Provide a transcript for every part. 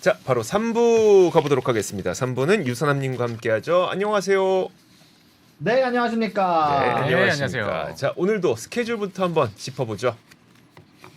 자, 바로 3부 가보도록 하겠습니다. 3부는 유선남님과 함께하죠. 안녕하세요. 네, 네, 안녕하십니까. 안녕하십니까. 안녕하세요. 자, 오늘도 스케줄부터 한번 짚어보죠.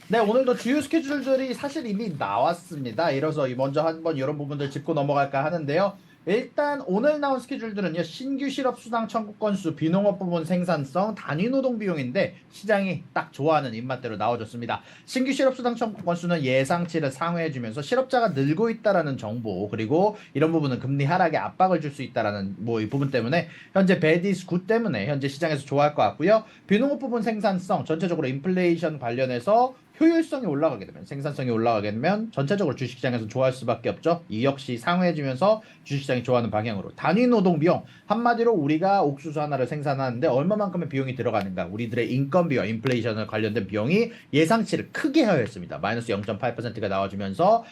네, 오늘도 주요 스케줄들이 사실 이미 나왔습니다. 이래서 먼저 한번 이런 부분들 짚고 넘어갈까 하는데요. 일단 오늘 나온 스케줄들은요. 신규 실업 수당 청구 건수, 비농업 부문 생산성, 단위 노동 비용인데 시장이 딱 좋아하는 입맛대로 나와줬습니다. 신규 실업 수당 청구 건수는 예상치를 상회해주면서 실업자가 늘고 있다라는 정보, 그리고 이런 부분은 금리 하락에 압박을 줄 수 있다라는 이 부분 때문에 현재 베디스 9 때문에 현재 시장에서 좋아할 것 같고요. 비농업 부분 생산성, 전체적으로 인플레이션 관련해서 효율성이 올라가게 되면, 생산성이 올라가게 되면 전체적으로 주식시장에서 좋아할 수밖에 없죠. 이 역시 상회해지면서 주식시장이 좋아하는 방향으로. 단위 노동 비용, 한마디로 우리가 옥수수 하나를 생산하는데 얼마만큼의 비용이 들어가는가, 우리들의 인건비와 인플레이션을 관련된 비용이 예상치를 크게 하회했습니다. 마이너스 0.8%가 나와주면서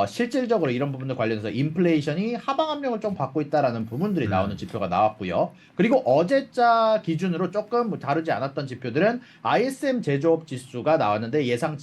실질적으로 이런 부분들 관련해서 인플레이션이 하방 압력을 좀 받고 있다라는 부분들이 나오는 지표가 나왔고요. 그리고 어제자 기준으로 조금 다르지 않았던 지표들은 ISM 제조업 지수가 나왔는데 예상치를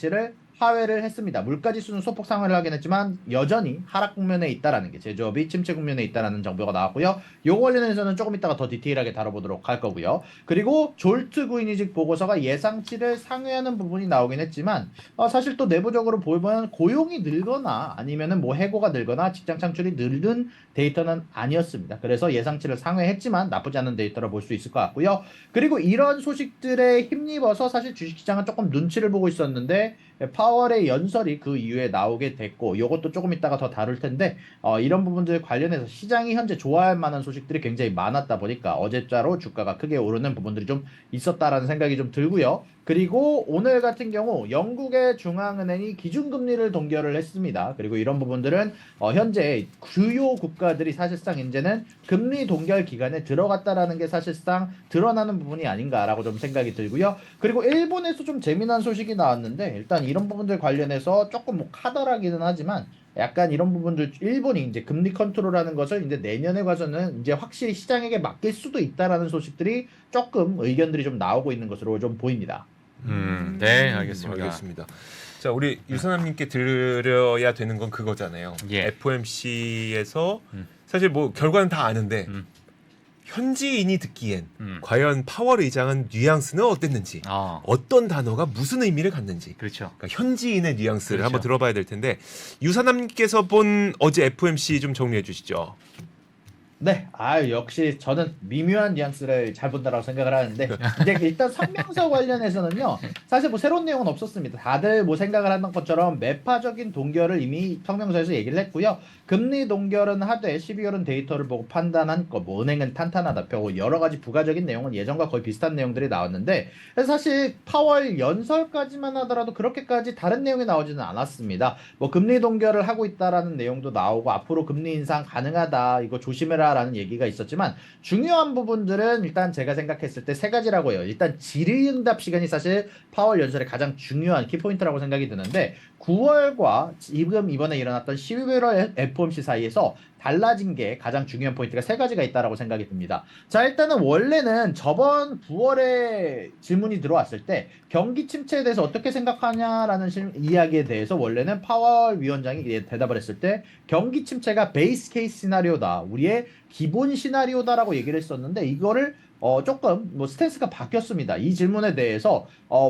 하회를 했습니다. 물가지수는 소폭 상회를 하긴 했지만 여전히 하락 국면에 있다라는 게, 제조업이 침체 국면에 있다라는 정보가 나왔고요. 요거 관련해서는 조금 이따가 더 디테일하게 다뤄보도록 할 거고요. 그리고 졸트 구인이직 보고서가 예상치를 상회하는 부분이 나오긴 했지만 사실 또 내부적으로 보면 고용이 늘거나 아니면은 해고가 늘거나 직장 창출이 늘는 데이터는 아니었습니다. 그래서 예상치를 상회했지만 나쁘지 않은 데이터로 볼 수 있을 것 같고요. 그리고 이런 소식들에 힘입어서 사실 주식시장은 조금 눈치를 보고 있었는데 파월의 연설이 그 이후에 나오게 됐고, 이것도 조금 이따가 더 다룰 텐데 이런 부분들 관련해서 시장이 현재 좋아할 만한 소식들이 굉장히 많았다 보니까 어제자로 주가가 크게 오르는 부분들이 좀 있었다라는 생각이 좀 들고요. 그리고 오늘 같은 경우 영국의 중앙은행이 기준금리를 동결을 했습니다. 그리고 이런 부분들은 현재 주요 국가들이 사실상 이제는 금리 동결 기간에 들어갔다라는 게 사실상 드러나는 부분이 아닌가라고 좀 생각이 들고요. 그리고 일본에서 좀 재미난 소식이 나왔는데, 일단 이런 부분들 관련해서 조금 카더라기는 하지만 약간 이런 부분들, 일본이 이제 금리 컨트롤하는 것을 이제 내년에 가서는 이제 확실히 시장에게 맡길 수도 있다라는 소식들이 조금 의견들이 좀 나오고 있는 것으로 좀 보입니다. 네, 알겠습니다. 알겠습니다. 자, 우리 유선남님께 들려야 되는 건 그거잖아요. 예. FOMC에서 사실 결과는 다 아는데 현지인이 듣기엔 과연 파월 의장은 뉘앙스는 어땠는지, 어떤 단어가 무슨 의미를 갖는지, 그렇죠. 그러니까 현지인의 뉘앙스를 그렇죠. 한번 들어봐야 될 텐데, 유선남님께서 본 어제 FOMC 좀 정리해 주시죠. 네, 역시 저는 미묘한 뉘앙스를 잘 본다라고 생각을 하는데, 이제 일단 성명서 관련해서는요, 사실 새로운 내용은 없었습니다. 다들 생각을 하던 것처럼 매파적인 동결을 이미 성명서에서 얘기를 했고요. 금리 동결은 하되 12월은 데이터를 보고 판단한 것, 은행은 탄탄하다 펴고 여러 가지 부가적인 내용은 예전과 거의 비슷한 내용들이 나왔는데, 사실 파월 연설까지만 하더라도 그렇게까지 다른 내용이 나오지는 않았습니다. 금리 동결을 하고 있다라는 내용도 나오고, 앞으로 금리 인상 가능하다, 이거 조심해라 라는 얘기가 있었지만, 중요한 부분들은 일단 제가 생각했을 때 세 가지라고 해요. 일단 질의응답 시간이 사실 파월 연설의 가장 중요한 키포인트라고 생각이 드는데, 9월과 이번에 일어났던 11월 FOMC 사이에서 달라진 게 가장 중요한 포인트가 세 가지가 있다라고 생각이 듭니다. 자, 일단은 원래는 저번 9월에 질문이 들어왔을 때 경기 침체에 대해서 어떻게 생각하냐라는 이야기에 대해서 원래는 파월 위원장이 대답을 했을 때 경기 침체가 베이스 케이스 시나리오다, 우리의 기본 시나리오다라고 얘기를 했었는데, 이거를 조금 스탠스가 바뀌었습니다. 이 질문에 대해서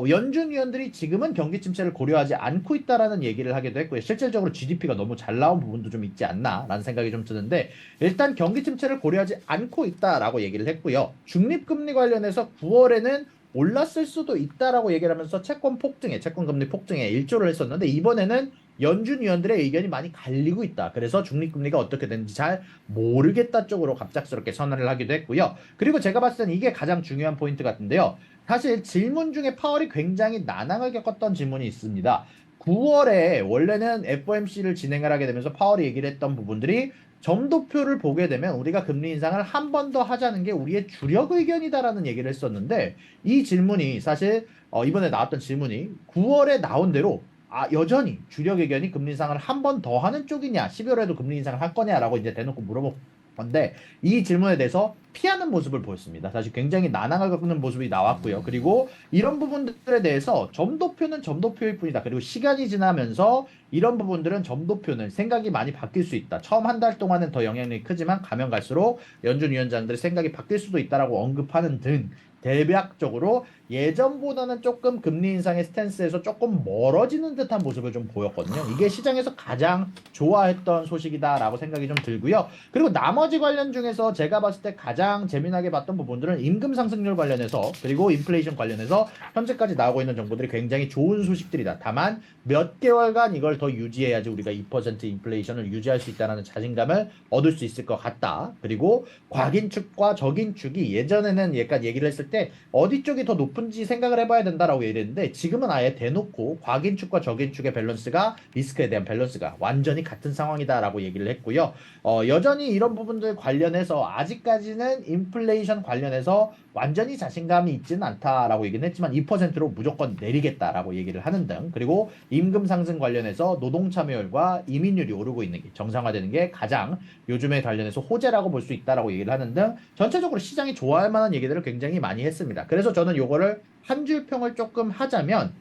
연준 위원들이 지금은 경기 침체를 고려하지 않고 있다라는 얘기를 하기도 했고요. 실질적으로 GDP가 너무 잘 나온 부분도 좀 있지 않나라는 생각이 좀 드는데, 일단 경기 침체를 고려하지 않고 있다라고 얘기를 했고요. 중립금리 관련해서 9월에는 올랐을 수도 있다라고 얘기를 하면서 채권 금리 폭등에 일조를 했었는데, 이번에는 연준 위원들의 의견이 많이 갈리고 있다, 그래서 중립금리가 어떻게 되는지 잘 모르겠다 쪽으로 갑작스럽게 선언을 하기도 했고요. 그리고 제가 봤을 때는 이게 가장 중요한 포인트 같은데요. 사실 질문 중에 파월이 굉장히 난항을 겪었던 질문이 있습니다. 9월에 원래는 FOMC를 진행을 하게 되면서 파월이 얘기를 했던 부분들이, 점도표를 보게 되면 우리가 금리 인상을 한 번 더 하자는 게 우리의 주력 의견이다라는 얘기를 했었는데, 이 질문이 사실 이번에 나왔던 질문이 9월에 나온 대로 여전히 주력 의견이 금리 인상을 한 번 더 하는 쪽이냐, 12월에도 금리 인상을 할 거냐라고 이제 대놓고 근데 이 질문에 대해서 피하는 모습을 보였습니다. 사실 굉장히 난항을 겪는 모습이 나왔고요. 그리고 이런 부분들에 대해서 점도표는 점도표일 뿐이다. 그리고 시간이 지나면서 이런 부분들은 점도표는 생각이 많이 바뀔 수 있다. 처음 한 달 동안은 더 영향력이 크지만 가면 갈수록 연준 위원장들의 생각이 바뀔 수도 있다라고 언급하는 등 대략적으로 예전보다는 조금 금리 인상의 스탠스에서 조금 멀어지는 듯한 모습을 좀 보였거든요. 이게 시장에서 가장 좋아했던 소식이다라고 생각이 좀 들고요. 그리고 나머지 관련 중에서 제가 봤을 때 가장 재미나게 봤던 부분들은 임금 상승률 관련해서 그리고 인플레이션 관련해서 현재까지 나오고 있는 정보들이 굉장히 좋은 소식들이다. 다만 몇 개월간 이걸 더 유지해야지 우리가 2% 인플레이션을 유지할 수 있다는 자신감을 얻을 수 있을 것 같다. 그리고 과긴축과 저긴축이 예전에는 약간 얘기를 했을 때 어디 쪽이 더 높은지 생각을 해봐야 된다라고 얘기했는데 지금은 아예 대놓고 과긴축과 저긴축의 밸런스가 리스크에 대한 밸런스가 완전히 같은 상황이다라고 얘기를 했고요. 여전히 이런 부분들 관련해서 아직까지는 인플레이션 관련해서 완전히 자신감이 있지는 않다라고 얘기는 했지만 2%로 무조건 내리겠다라고 얘기를 하는 등 그리고 임금 상승 관련해서 노동 참여율과 이민율이 오르고 있는 게 정상화되는 게 가장 요즘에 관련해서 호재라고 볼 수 있다라고 얘기를 하는 등 전체적으로 시장이 좋아할 만한 얘기들을 굉장히 많이 했습니다. 그래서 저는 요거를 한 줄 평을 조금 하자면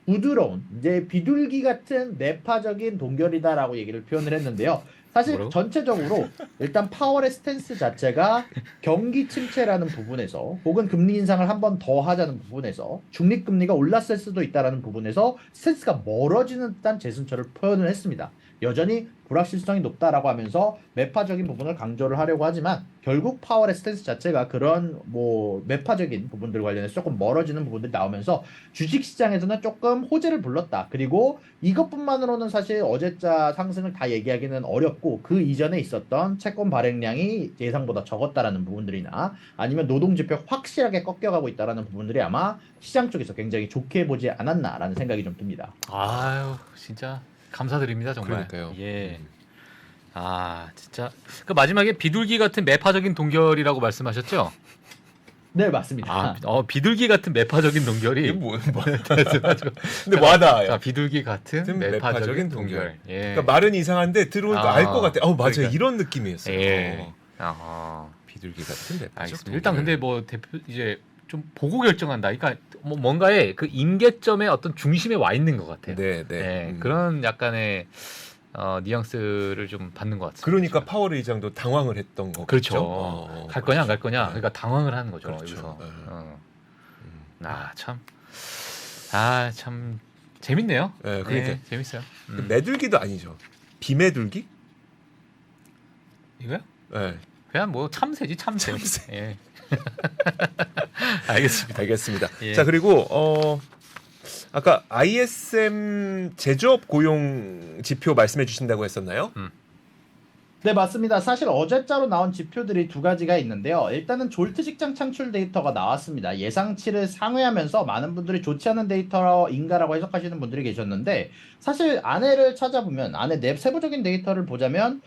부드러운 이제 비둘기 같은 매파적인 동결이다라고 얘기를 표현을 했는데요. 사실 뭐라고? 전체적으로 일단 파월의 스탠스 자체가 경기 침체라는 부분에서 혹은 금리 인상을 한 번 더 하자는 부분에서 중립금리가 올랐을 수도 있다라는 부분에서 스탠스가 멀어지는 듯한 재순처를 표현을 했습니다. 여전히 불확실성이 높다라고 하면서 매파적인 부분을 강조를 하려고 하지만 결국 파월의 스탠스 자체가 그런 뭐 매파적인 부분들 관련해서 조금 멀어지는 부분들이 나오면서 주식시장에서는 조금 호재를 불렀다. 그리고 이것뿐만으로는 사실 어제자 상승을 다 얘기하기는 어렵고 그 이전에 있었던 채권 발행량이 예상보다 적었다라는 부분들이나 아니면 노동지표 확실하게 꺾여가고 있다라는 부분들이 아마 시장 쪽에서 굉장히 좋게 보지 않았나라는 생각이 좀 듭니다. 아유 진짜 감사드립니다 정말. 그러니까요. 예. 아 진짜 그 마지막에 비둘기 같은 매파적인 동결이라고 말씀하셨죠? 네, 맞습니다. 비둘기 같은 매파적인 이게 동결이. 뭐 근데 와닿아요. 자 비둘기 같은 매파적인 매파적인 동결. 동결. 예. 그러니까 말은 이상한데 들어오니까 알 것 같아. 맞아요. 그러니까. 이런 느낌이었어요. 예. 아. 비둘기 같은 매파적 알겠습니다. 동결. 일단 근데 뭐 대표 이제 좀 보고 결정한다. 그러니까 뭐 뭔가에 그 임계점의 어떤 중심에 와 있는 것 같아요. 네. 네, 그런 약간의 뉘앙스를 좀 받는 것 같습니다. 그러니까 파월 의장도 당황을 했던 거죠. 그렇죠. 갈 거냐 안 갈 거냐. 그러니까 당황을 하는 거죠. 그렇죠. 여기서. 네. 참 재밌네요. 네, 그러니까 네, 재밌어요. 매둘기도 아니죠. 비매둘기? 이거요? 네. 그냥 뭐 참새지 참새. 예. 알겠습니다. 알겠습니다. 예. 자 그리고 아까 ISM 제조업 고용 지표 말씀해 주신다고 했었나요? 네, 맞습니다. 사실 어제자로 나온 지표들이 두 가지가 있는데요. 일단은 졸트 직장 창출 데이터가 나왔습니다. 예상치를 상회하면서 많은 분들이 좋지 않은 데이터인가라고 해석하시는 분들이 계셨는데 사실 안에를 찾아보면 안에 세부적인 데이터를 보자면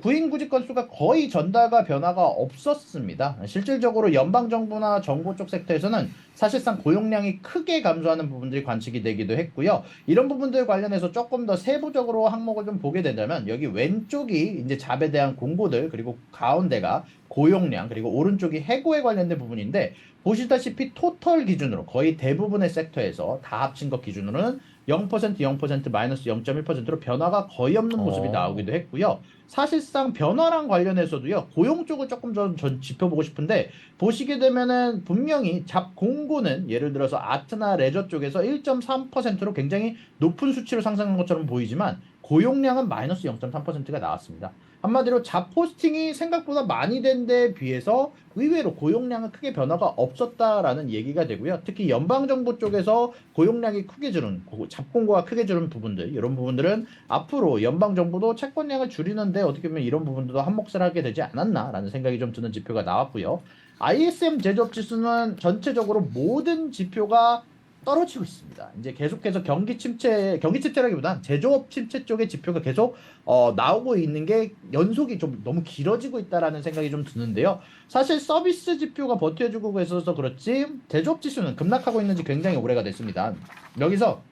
구인 구직 건수가 거의 전달과 변화가 없었습니다. 실질적으로 연방정부나 정부 쪽 섹터에서는 사실상 고용량이 크게 감소하는 부분들이 관측이 되기도 했고요. 이런 부분들 관련해서 조금 더 세부적으로 항목을 좀 보게 된다면 여기 왼쪽이 이제 잡에 대한 공고들 그리고 가운데가 고용량 그리고 오른쪽이 해고에 관련된 부분인데 보시다시피 토털 기준으로 거의 대부분의 섹터에서 다 합친 것 기준으로는 0%, 0%, 마이너스 0.1%로 변화가 거의 없는 모습이 나오기도 했고요. 사실상 변화랑 관련해서도요. 고용 쪽을 조금 전 짚어보고 싶은데 보시게 되면은 분명히 잡 공고는 예를 들어서 아트나 레저 쪽에서 1.3%로 굉장히 높은 수치로 상승한 것처럼 보이지만 고용량은 마이너스 0.3%가 나왔습니다. 한마디로 잡 포스팅이 생각보다 많이 된 데에 비해서 의외로 고용량은 크게 변화가 없었다라는 얘기가 되고요. 특히 연방정부 쪽에서 고용량이 크게 줄은, 잡공고가 크게 줄은 부분들, 이런 부분들은 앞으로 연방정부도 채권량을 줄이는데 어떻게 보면 이런 부분들도 한몫을 하게 되지 않았나라는 생각이 좀 드는 지표가 나왔고요. ISM 제조업 지수는 전체적으로 모든 지표가 떨어지고 있습니다. 이제 계속해서 경기 침체라기보단 제조업 침체 쪽의 지표가 계속 나오고 있는 게 연속이 좀 너무 길어지고 있다라는 생각이 좀 드는데요. 사실 서비스 지표가 버텨주고 있어서 그렇지 제조업 지수는 급락하고 있는지 굉장히 오래가 됐습니다. 여기서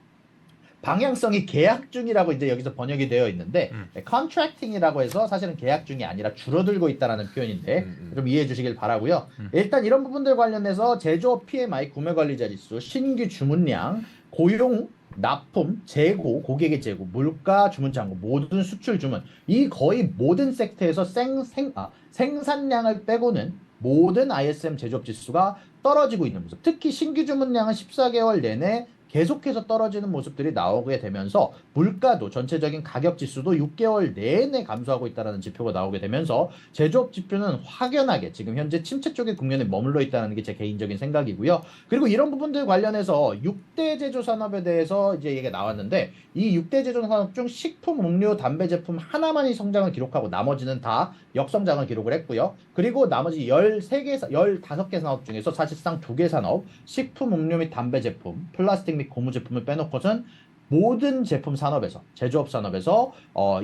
방향성이 계약 중이라고 이제 여기서 번역이 되어 있는데 contracting이라고 해서 사실은 계약 중이 아니라 줄어들고 있다라는 표현인데 좀 이해해 주시길 바라고요. 일단 이런 부분들 관련해서 제조업 PMI 구매 관리 자릿수, 신규 주문량, 고용 납품, 재고, 고객의 재고, 물가, 주문 창고, 모든 수출 주문 이 거의 모든 섹터에서 생산량을 빼고는 모든 ISM 제조업 지수가 떨어지고 있는 모습. 특히 신규 주문량은 14개월 내내 계속해서 떨어지는 모습들이 나오게 되면서 물가도 전체적인 가격 지수도 6개월 내내 감소하고 있다는 지표가 나오게 되면서 제조업 지표는 확연하게 지금 현재 침체 쪽의 국면에 머물러 있다는 게 제 개인적인 생각이고요. 그리고 이런 부분들 관련해서 6대 제조 산업에 대해서 이제 얘기가 나왔는데 이 6대 제조 산업 중 식품, 음료, 담배 제품 하나만이 성장을 기록하고 나머지는 다 역성장을 기록을 했고요. 그리고 나머지 15개 산업 중에서 사실상 2개 산업, 식품, 음료 및 담배 제품, 플라스틱 및 고무 제품을 빼놓고선 모든 제품 산업에서, 제조업 산업에서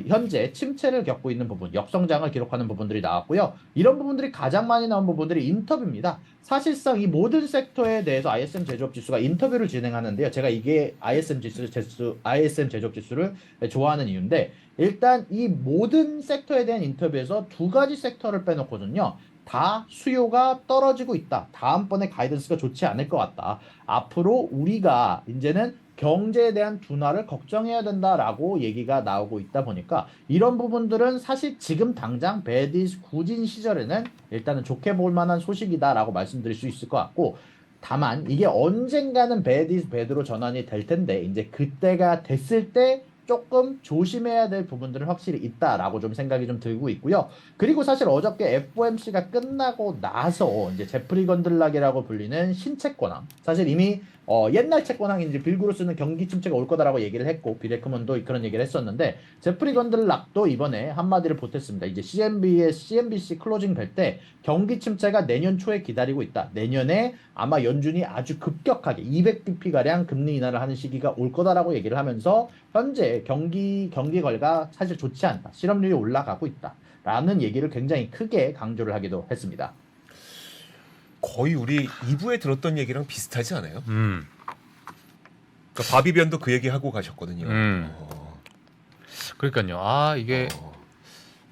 현재 침체를 겪고 있는 부분, 역성장을 기록하는 부분들이 나왔고요. 이런 부분들이 가장 많이 나온 부분들이 인터뷰입니다. 사실상 이 모든 섹터에 대해서 ISM 제조업 지수가 인터뷰를 진행하는데요. 제가 이게 ISM 제조업 지수를 좋아하는 이유인데 일단 이 모든 섹터에 대한 인터뷰에서 2가지 섹터를 빼놓거든요. 다 수요가 떨어지고 있다. 다음번에 가이던스가 좋지 않을 것 같다. 앞으로 우리가 이제는 경제에 대한 둔화를 걱정해야 된다라고 얘기가 나오고 있다 보니까 이런 부분들은 사실 지금 당장 베디스 구진 시절에는 일단은 좋게 볼 만한 소식이다라고 말씀드릴 수 있을 것 같고 다만 이게 언젠가는 베디스 배드로 전환이 될 텐데 이제 그때가 됐을 때 조금 조심해야 될 부분들은 확실히 있다라고 좀 생각이 좀 들고 있고요. 그리고 사실 어저께 FOMC가 끝나고 나서 이제 제프리 건들락이라고 불리는 신채권왕 사실 이미 옛날 채권왕인지 빌그로스는 경기 침체가 올 거다라고 얘기를 했고 비레크먼도 그런 얘기를 했었는데 제프리 건들락도 이번에 한마디를 보탰습니다. 이제 CNBC 클로징 될 때 경기 침체가 내년 초에 기다리고 있다. 내년에 아마 연준이 아주 급격하게 200bp 가량 금리 인하를 하는 시기가 올 거다라고 얘기를 하면서 현재 경기 결과 사실 좋지 않다. 실업률이 올라가고 있다. 라는 얘기를 굉장히 크게 강조를 하기도 했습니다. 거의 우리 2부에 들었던 얘기랑 비슷하지 않아요? 그러니까 바비변도 그 얘기 하고 가셨거든요. 그러니까요. 아 이게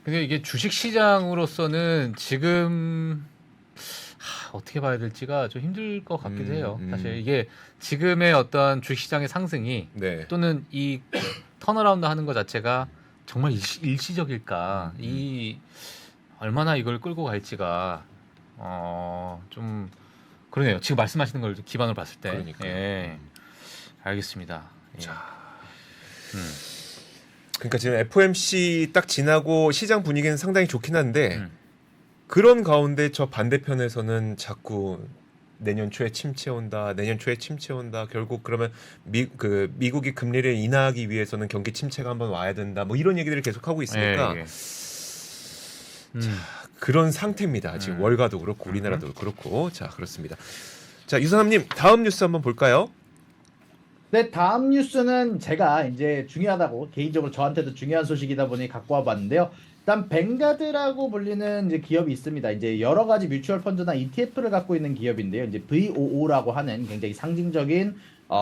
근데 이게 주식 시장으로서는 지금 어떻게 봐야 될지가 좀 힘들 것 같기도 해요. 사실 이게 지금의 어떤 주식 시장의 상승이 네. 또는 이 턴어라운드 하는 것 자체가 정말 일시적일까? 이 얼마나 이걸 끌고 갈지가 좀 그러네요. 지금 말씀하시는 걸 기반으로 봤을 때. 그러니까요. 예. 알겠습니다. 예. 자. 그러니까 지금 FOMC 딱 지나고 시장 분위기는 상당히 좋긴 한데 그런 가운데 저 반대편에서는 자꾸 내년 초에 침체 온다. 결국 그러면 미국이 금리를 인하하기 위해서는 경기 침체가 한번 와야 된다. 뭐 이런 얘기들을 계속 하고 있으니까 예. 자, 그런 상태입니다. 지금 월가도 그렇고 우리나라도 그렇고. 자, 그렇습니다. 자, 유사남님 다음 뉴스 한번 볼까요? 네, 다음 뉴스는 제가 이제 중요하다고 개인적으로 저한테도 중요한 소식이다 보니 갖고 와봤는데요. 일단 뱅가드라고 불리는 이제 기업이 있습니다. 이제 여러 가지 뮤추얼 펀드나 ETF를 갖고 있는 기업인데요. 이제 VOO라고 하는 굉장히 상징적인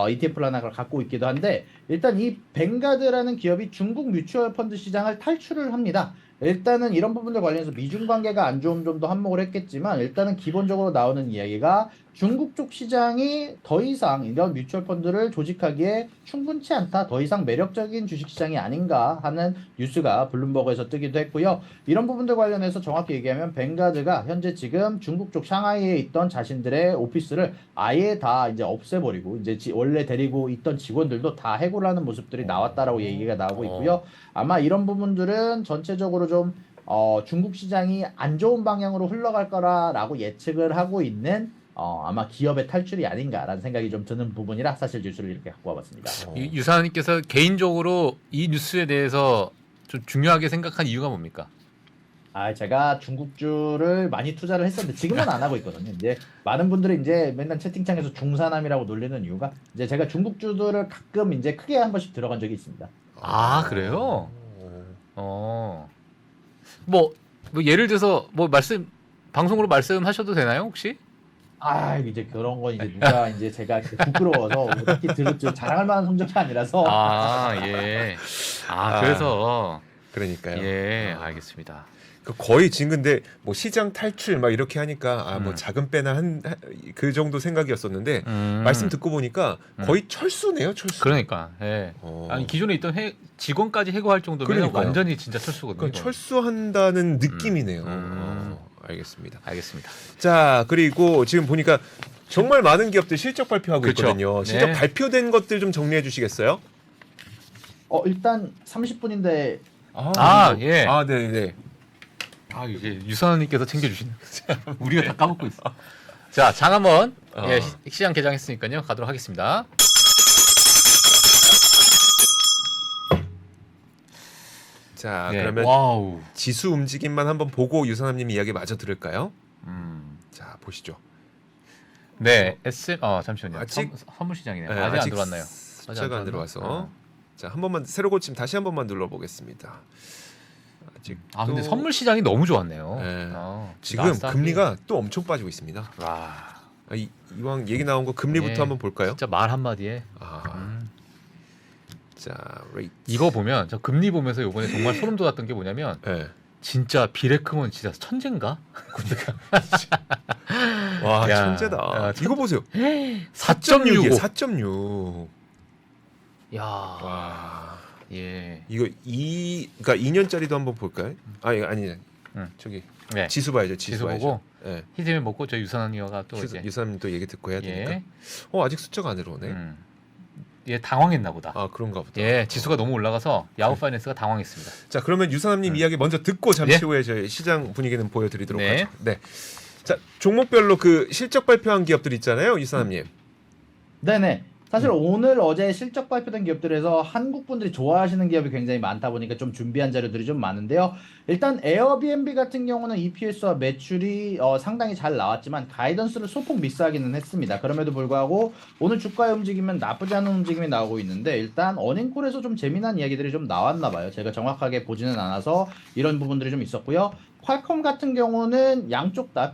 ETF를 하나 갖고 있기도 한데 일단 이 뱅가드라는 기업이 중국 뮤추얼 펀드 시장을 탈출을 합니다. 일단은 이런 부분들 관련해서 미중 관계가 안 좋은 점도 한몫을 했겠지만 일단은 기본적으로 나오는 이야기가 중국 쪽 시장이 더 이상 이런 뮤추얼 펀드를 조직하기에 충분치 않다. 더 이상 매력적인 주식 시장이 아닌가 하는 뉴스가 블룸버그에서 뜨기도 했고요. 이런 부분들 관련해서 정확히 얘기하면 뱅가드가 현재 지금 중국 쪽 샹하이에 있던 자신들의 오피스를 아예 다 이제 없애버리고 이제 원래 데리고 있던 직원들도 다 해고를 하는 모습들이 나왔다라고 얘기가 나오고 있고요. 아마 이런 부분들은 전체적으로 좀 중국 시장이 안 좋은 방향으로 흘러갈 거라고 예측을 하고 있는 아마 기업의 탈출이 아닌가라는 생각이 좀 드는 부분이라 사실 뉴스를 이렇게 갖고 와봤습니다. 유사님께서 개인적으로 이 뉴스에 대해서 좀 중요하게 생각한 이유가 뭡니까? 제가 중국주를 많이 투자를 했었는데 지금은 안 하고 있거든요. 이제 많은 분들이 이제 맨날 채팅창에서 중사남이라고 놀리는 이유가 이제 제가 중국주들을 가끔 이제 크게 한 번씩 들어간 적이 있습니다. 아 그래요? 뭐 예를 들어서 뭐 방송으로 말씀하셔도 되나요 혹시? 이제 그런 건 이제 누가 이제 제가 이렇게 부끄러워서 특히 자랑할 만한 성적이 아니라서 아, 예. 아. 그래서 그러니까요. 예, 알겠습니다. 그 거의 지금 근데 뭐 시장 탈출 막 이렇게 하니까 뭐 작은 빼나 그 정도 생각이었었는데 말씀 듣고 보니까 거의 철수네요, 철수. 그러니까 예. 아니 기존에 있던 직원까지 해고할 정도면 그러니까요. 완전히 진짜 철수거든요. 그러니까 이건. 철수한다는 느낌이네요. 알겠습니다. 알겠습니다. 자, 그리고 지금 보니까 정말 많은 기업들 실적 발표하고 그렇죠. 있거든요. 실적 네. 발표된 것들 좀 정리해 주시겠어요? 일단 30분인데 예. 아, 네, 네. 아, 이게 유선님께서 챙겨주시는 우리가 다 까먹고 있어. 자, 장 한번 예, 시장 개장했으니까요. 가도록 하겠습니다. 자, 예. 그러면 와우. 지수 움직임만 한번 보고 유선남님 이야기 마저 들을까요? 음. 자, 보시죠. 네, 잠시만요. 아직- 선물 시장이네요. 네, 아직 안 들어왔나요? 숫자가 안 들어와서. 어. 자, 한 번만 새로 고침 다시 한 번만 눌러보겠습니다. 아직 근데 선물 시장이 너무 좋았네요. 네. 어, 지금 나스닥이- 금리가 또 엄청 빠지고 있습니다. 와, 이왕 얘기 나온 거 금리부터 예. 한번 볼까요? 진짜 말 한마디에 자, 레이트. 이거 보면 저 금리 보면서 요번에 정말 소름 돋았던 게 뭐냐면 네. 진짜 비레크몬 진짜 천재인가? 와, 야, 천재다. 야, 이거 보세요. 4.65. 4.6. 야, 와. 예. 이거 그러니까 2년짜리도 한번 볼까요? 아니. 저기 네. 지수 봐야죠. 지수 지수 봐야죠. 보고 네. 히드맨 먹고 저 유산이어가 또 이제 유사님 또 얘기 듣고 해야 되니까. 예. 아직 숫자가 안 들어오네. 얘 당황했나 보다. 그런가 보다. 예, 지수가 너무 올라가서 야후 파이낸스가 당황했습니다. 자, 그러면 유사남님 이야기 먼저 듣고 잠시 예. 후에 저희 시장 분위기는 보여드리도록 네. 하죠. 네. 자, 종목별로 그 실적 발표한 기업들 있잖아요, 유사남님. 네네. 사실 오늘 어제 실적 발표된 기업들에서 한국 분들이 좋아하시는 기업이 굉장히 많다 보니까 좀 준비한 자료들이 좀 많은데요. 일단 에어비앤비 같은 경우는 EPS와 매출이 상당히 잘 나왔지만 가이던스를 소폭 미스하기는 했습니다. 그럼에도 불구하고 오늘 주가의 움직임은 나쁘지 않은 움직임이 나오고 있는데 일단 어닝콜에서 좀 재미난 이야기들이 좀 나왔나 봐요. 제가 정확하게 보지는 않아서 이런 부분들이 좀 있었고요. 퀄컴 같은 경우는 양쪽 다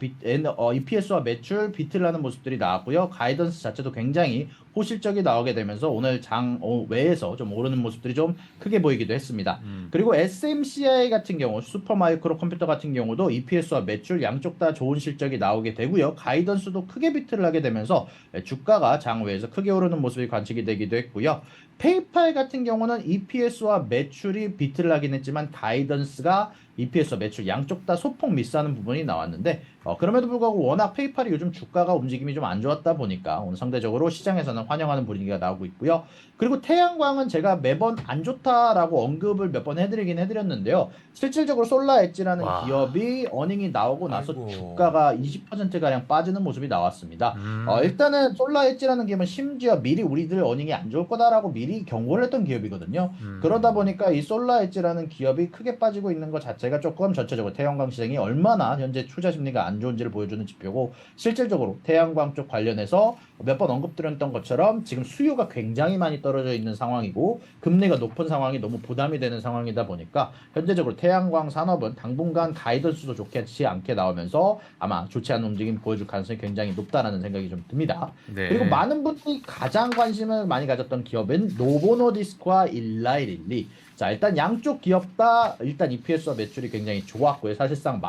EPS와 매출 비트를 하는 모습들이 나왔고요. 가이던스 자체도 굉장히 호실적이 나오게 되면서 오늘 장 외에서 좀 오르는 모습들이 좀 크게 보이기도 했습니다. 그리고 SMCI 같은 경우 슈퍼마이크로 컴퓨터 같은 경우도 EPS와 매출 양쪽 다 좋은 실적이 나오게 되고요. 가이던스도 크게 비트를 하게 되면서 주가가 장 외에서 크게 오르는 모습이 관측이 되기도 했고요. 페이팔 같은 경우는 EPS와 매출이 비트를 하긴 했지만 가이던스가 EPS와 매출 양쪽 다 소폭 미스하는 부분이 나왔는데 그럼에도 불구하고 워낙 페이팔이 요즘 주가가 움직임이 좀 안 좋았다 보니까 오늘 상대적으로 시장에서는 환영하는 분위기가 나오고 있고요. 그리고 태양광은 제가 매번 안 좋다라고 언급을 몇 번 해드리긴 해드렸는데요. 실질적으로 솔라 엣지라는 기업이 어닝이 나오고 나서 주가가 20%가량 빠지는 모습이 나왔습니다. 일단은 솔라 엣지라는 기업은 심지어 미리 우리들 어닝이 안 좋을 거다라고 미리 경고를 했던 기업이거든요. 그러다 보니까 이 솔라 엣지라는 기업이 크게 빠지고 있는 것 자체가 조금 전체적으로 태양광 시장이 얼마나 현재 투자 심리가 안 좋은지를 보여주는 지표고 실질적으로 태양광 쪽 관련해서 몇 번 언급드렸던 것처럼 지금 수요가 굉장히 많이 떨어져 있는 상황이고 금리가 높은 상황이 너무 부담이 되는 상황이다 보니까 현재적으로 태양광 산업은 당분간 가이던스도 좋지 않게 나오면서 아마 좋지 않은 움직임 보여줄 가능성이 굉장히 높다라는 생각이 좀 듭니다. 네. 그리고 많은 분들이 가장 관심을 많이 가졌던 기업은 노보노디스크와 일라이릴리. 자, 일단 양쪽 기업 다 일단 EPS와 매출이 굉장히 좋았고요. 사실상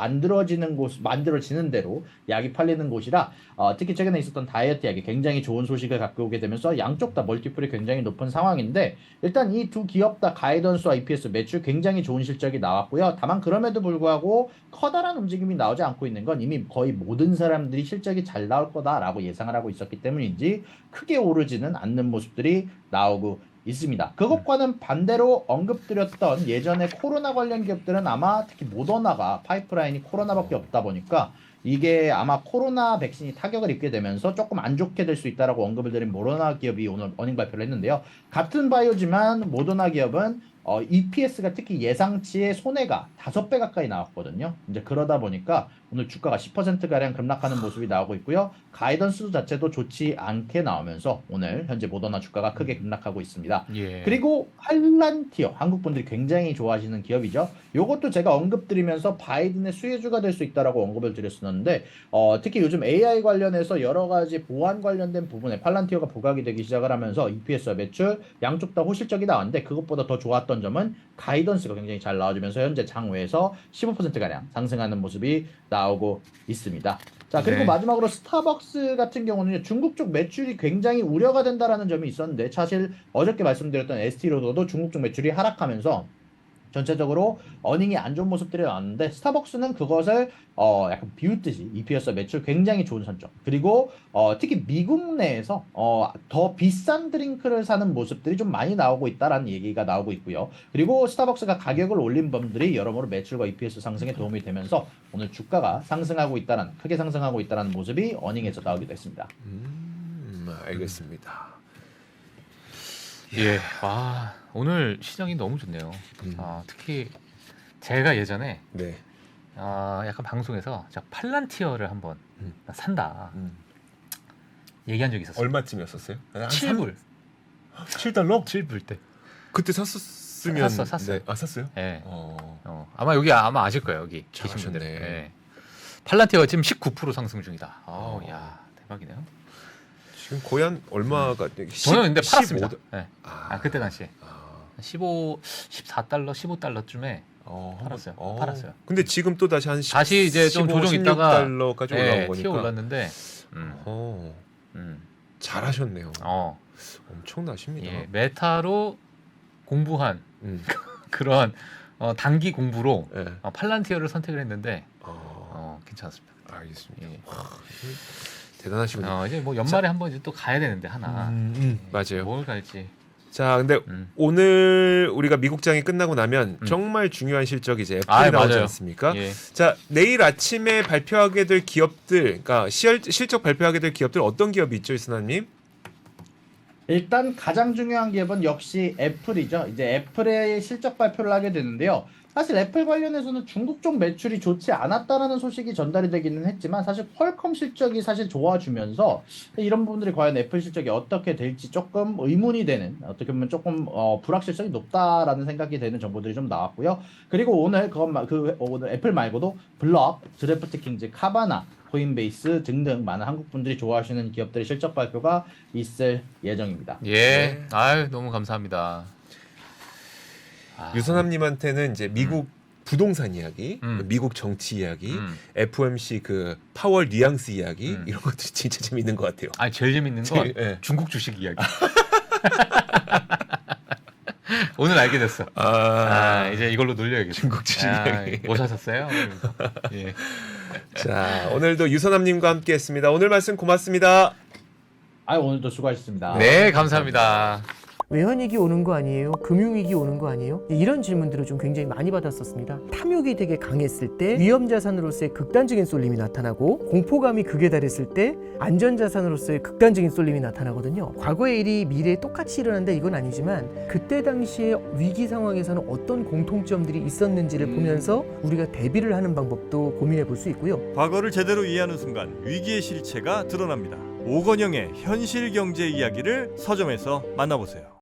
만들어지는 대로 약이 팔리는 곳이라 특히 최근에 있었던 다이어트 약이 굉장히 좋은 소식을 갖고 오게 되면서 양쪽 다 멀티플이 굉장히 높은 상황인데 일단 이 두 기업 다 가이던스와 EPS 매출 굉장히 좋은 실적이 나왔고요. 다만 그럼에도 불구하고 커다란 움직임이 나오지 않고 있는 건 이미 거의 모든 사람들이 실적이 잘 나올 거다라고 예상을 하고 있었기 때문인지 크게 오르지는 않는 모습들이 나오고 있습니다. 그것과는 반대로 언급드렸던 예전에 코로나 관련 기업들은 아마 특히 모더나가 파이프라인이 코로나밖에 없다 보니까 이게 아마 코로나 백신이 타격을 입게 되면서 조금 안 좋게 될 수 있다라고 언급을 드린 모더나 기업이 오늘 어닝 발표를 했는데요. 같은 바이오지만 모더나 기업은 EPS가 특히 예상치의 손해가 5배 가까이 나왔거든요. 이제 그러다 보니까 오늘 주가가 10%가량 급락하는 모습이 나오고 있고요. 가이던스 자체도 좋지 않게 나오면서 오늘 현재 모더나 주가가 크게 급락하고 있습니다. 예. 그리고 팔란티어, 한국 분들이 굉장히 좋아하시는 기업이죠. 요것도 제가 언급드리면서 바이든의 수혜주가 될 수 있다라고 언급을 드렸었는데 특히 요즘 AI 관련해서 여러 가지 보안 관련된 부분에 팔란티어가 부각이 되기 시작을 하면서 EPS와 매출 양쪽 다 호실적이 나왔는데 그것보다 더 좋았던 점은 가이던스가 굉장히 잘 나와주면서 현재 장외에서 15%가량 상승하는 모습이 나오고 있습니다. 자, 그리고 네. 마지막으로 스타벅스 같은 경우는 중국 쪽 매출이 굉장히 우려가 된다라는 점이 있었는데 사실 어저께 말씀드렸던 ST로더도 중국 쪽 매출이 하락하면서 전체적으로 어닝이 안 좋은 모습들이 나왔는데 스타벅스는 그것을 약간 비웃듯이 EPS 매출 굉장히 좋은 선점 그리고 특히 미국 내에서 더 비싼 드링크를 사는 모습들이 좀 많이 나오고 있다라는 얘기가 나오고 있고요. 그리고 스타벅스가 가격을 올린 범들이 여러모로 매출과 EPS 상승에 도움이 되면서 오늘 주가가 상승하고 있다는 크게 상승하고 있다는 모습이 어닝에서 나오기도 했습니다. 알겠습니다. 예. 와, 오늘 시장이 너무 좋네요. 특히 제가 예전에 네. 약간 방송에서 제가 팔란티어를 한번 나 산다 음. 얘기한 적이 있었어요. 얼마쯤이었었어요? 7불. 7달러? 7불 때. 그때 샀었으면 샀어요. 네. 아, 샀어요? 예. 어. 아마 여기 아마 아실 거예요. 여기 계신 잘하셨네. 분들. 예. 팔란티어가 지금 19% 상승 중이다. 야, 대박이네요. 지금 거의 한 얼마가 저는 근데 팔았습니다. 15 예. 아, 그때 당시에 아. 14달러, 15달러쯤에 팔았어요. 팔았어요. 근데 지금 또 다시 한 다시 이제 좀 조정 있다가 16달러까지 올라온 거니까. 튀어 올랐는데 어. 음. 잘하셨네요. 어. 엄청나십니다. 예, 메타로 공부한 음. 그런 단기 공부로 예. 팔란티어를 선택을 했는데 괜찮았습니다. 알겠습니다. 예. 대단하시군요. 이제 뭐 연말에 한번 이제 또 가야 되는데 하나. 예, 맞아요. 뭘 갈지. 자, 근데 오늘 우리가 미국장이 끝나고 나면 정말 중요한 실적이 이제 애플이 나오지 맞아요. 않습니까? 예. 자, 내일 아침에 발표하게 될 기업들, 그러니까 실적 발표하게 될 기업들 어떤 기업이 있죠, 이순환님? 일단 가장 중요한 기업은 역시 애플이죠. 이제 애플의 실적 발표를 하게 되는데요. 사실 애플 관련해서는 중국 쪽 매출이 좋지 않았다라는 소식이 전달이 되기는 했지만 사실 퀄컴 실적이 사실 좋아지면서 이런 부분들이 과연 애플 실적이 어떻게 될지 조금 의문이 되는 어떻게 보면 조금 불확실성이 높다라는 생각이 되는 정보들이 좀 나왔고요. 그리고 오늘 오늘 애플 말고도 블럭, 드래프트킹즈, 카바나, 코인베이스 등등 많은 한국 분들이 좋아하시는 기업들의 실적 발표가 있을 예정입니다. 예. 네. 아유, 너무 감사합니다. 유선함님한테는 이제 미국 부동산 이야기, 미국 정치 이야기, FOMC 그 파월 뉘앙스 이야기 이런 것들이 진짜 재밌는 것 같아요. 아니, 제일 재밌는 건 예. 중국 주식 이야기. 오늘 알게 됐어. 이제 이걸로 놀려야겠어. 중국 주식 이야기. 뭐 사셨어요? 예. 자, 오늘도 유선함님과 함께했습니다. 오늘 말씀 고맙습니다. 오늘도 수고하셨습니다. 네, 감사합니다. 외환위기 오는 거 아니에요? 금융위기 오는 거 아니에요? 이런 질문들을 좀 굉장히 많이 받았었습니다. 탐욕이 되게 강했을 때 위험자산으로서의 극단적인 쏠림이 나타나고 공포감이 극에 달했을 때 안전자산으로서의 극단적인 쏠림이 나타나거든요. 과거의 일이 미래에 똑같이 일어난다 이건 아니지만 그때 당시에 위기 상황에서는 어떤 공통점들이 있었는지를 보면서 우리가 대비를 하는 방법도 고민해 볼 수 있고요. 과거를 제대로 이해하는 순간 위기의 실체가 드러납니다. 오건영의 현실 경제 이야기를 서점에서 만나보세요.